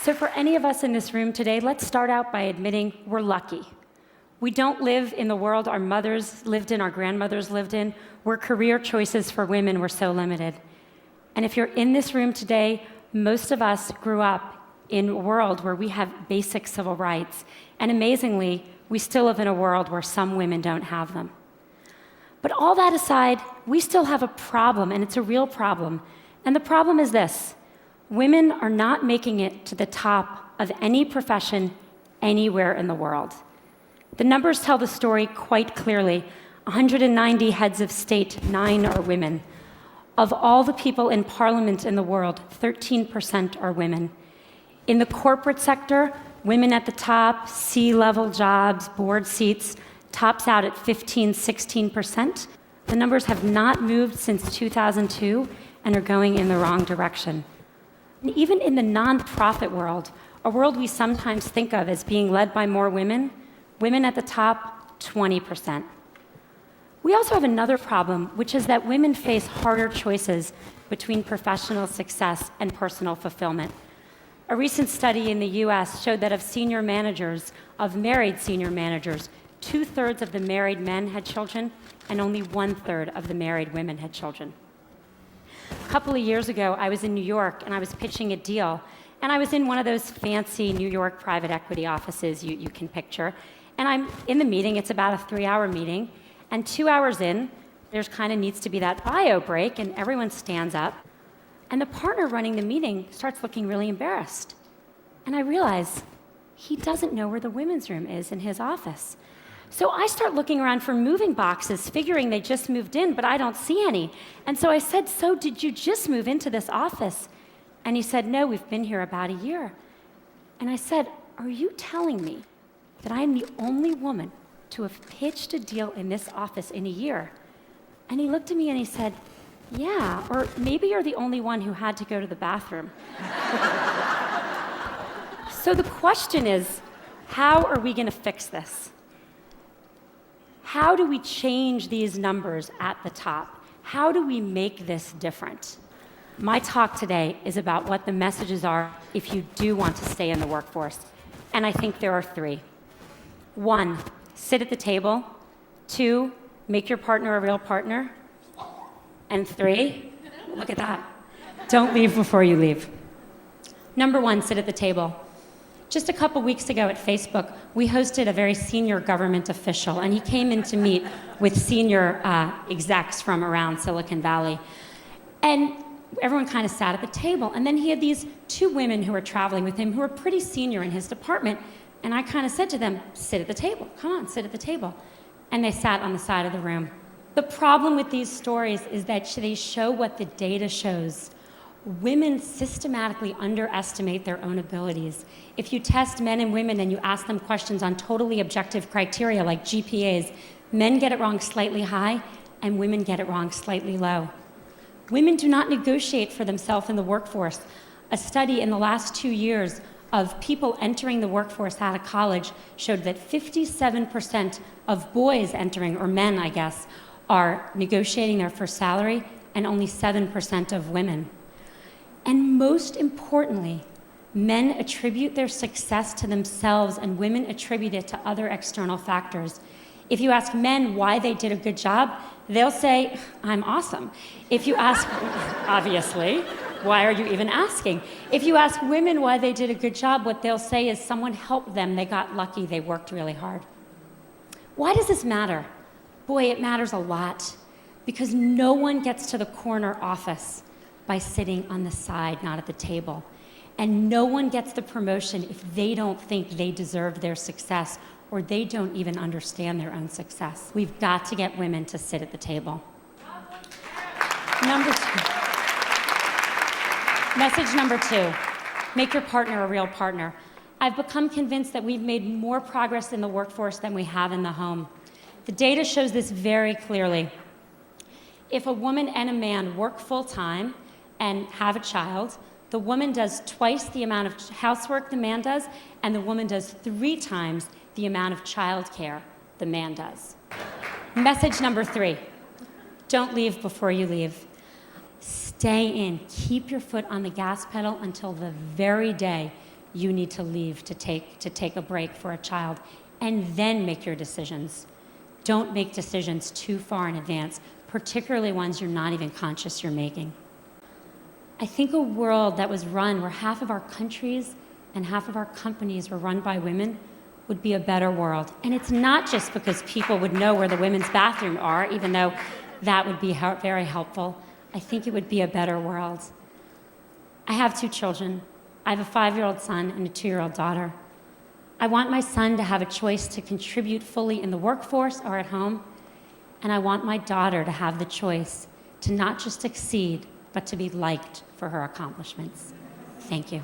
So for any of us in this room today, let's start out by admitting we're lucky. We don't live in the world our mothers lived in, our grandmothers lived in, where career choices for women were so limited. And if you're in this room today, most of us grew up in a world where we have basic civil rights. And amazingly, we still live in a world where some women don't have them. But all that aside, we still have a problem, and it's a real problem. And the problem is this: women are not making it to the top of any profession anywhere in the world. The numbers tell the story quite clearly. 190 heads of state, 9 are women. Of all the people in parliament in the world, 13% are women. In the corporate sector, women at the top, C-level jobs, board seats, tops out at 16%. The numbers have not moved since 2002 and are going in the wrong direction. And even in the nonprofit world, a world we sometimes think of as being led by more women, women at the top, 20%. We also have another problem, which is that women face harder choices between professional success and personal fulfillment. A recent study in the US showed that of senior managers, of married senior managers, 2/3 of the married men had children, and only 1/3 of the married women had children. A couple of years ago, I was in New York, and I was pitching a deal, and I was in one of those fancy New York private equity offices you can picture, and I'm in the meeting. It's about a 3-hour meeting, and 2 hours in, there's kind of needs to be that bio break, and everyone stands up, and the partner running the meeting starts looking really embarrassed. And I realize he doesn't know where the women's room is in his office. So I start looking around for moving boxes, figuring they just moved in, but I don't see any. And so I said, "So did you just move into this office?" And he said, "No, we've been here about a year." And I said, "Are you telling me that I am the only woman to have pitched a deal in this office in a year?" And he looked at me and he said, "Yeah, or maybe you're the only one who had to go to the bathroom." So the question is, how are we going to fix this? How do we change these numbers at the top? How do we make this different? My talk today is about what the messages are if you do want to stay in the workforce. And I think there are 3. 1, sit at the table. 2, make your partner a real partner. And 3, look at that, don't leave before you leave. Number 1, sit at the table. Just a couple weeks ago at Facebook, we hosted a very senior government official, and he came in to meet with senior execs from around Silicon Valley. And everyone kind of sat at the table, and then he had these 2 women who were traveling with him who were pretty senior in his department, and I kind of said to them, "Sit at the table, come on, sit at the table." And they sat on the side of the room. The problem with these stories is that they show what the data shows. Women systematically underestimate their own abilities. If you test men and women and you ask them questions on totally objective criteria like GPAs, men get it wrong slightly high and women get it wrong slightly low. Women do not negotiate for themselves in the workforce. A study in the last 2 years of people entering the workforce out of college showed that 57% of boys entering, or men, I guess, are negotiating their first salary, and only 7% of women. And most importantly, men attribute their success to themselves and women attribute it to other external factors. If you ask men why they did a good job, they'll say, "I'm awesome." If you ask, obviously, why are you even asking? If you ask women why they did a good job, what they'll say is someone helped them, they got lucky, they worked really hard. Why does this matter? Boy, it matters a lot, because no one gets to the corner office by sitting on the side, not at the table. And no one gets the promotion if they don't think they deserve their success or they don't even understand their own success. We've got to get women to sit at the table. Message number 2, make your partner a real partner. I've become convinced that we've made more progress in the workforce than we have in the home. The data shows this very clearly. If a woman and a man work full-time and have a child, the woman does twice the amount of housework the man does, and the woman does 3 times the amount of childcare the man does. Message number 3, don't leave before you leave. Stay in, keep your foot on the gas pedal until the very day you need to leave to take a break for a child, and then make your decisions. Don't make decisions too far in advance, particularly ones you're not even conscious you're making. I think a world that was run where half of our countries and half of our companies were run by women would be a better world. And it's not just because people would know where the women's bathrooms are, even though that would be very helpful. I think it would be a better world. I have 2 children. I have a 5-year-old son and a 2-year-old daughter. I want my son to have a choice to contribute fully in the workforce or at home, and I want my daughter to have the choice to not just succeed, but to be liked for her accomplishments. Thank you.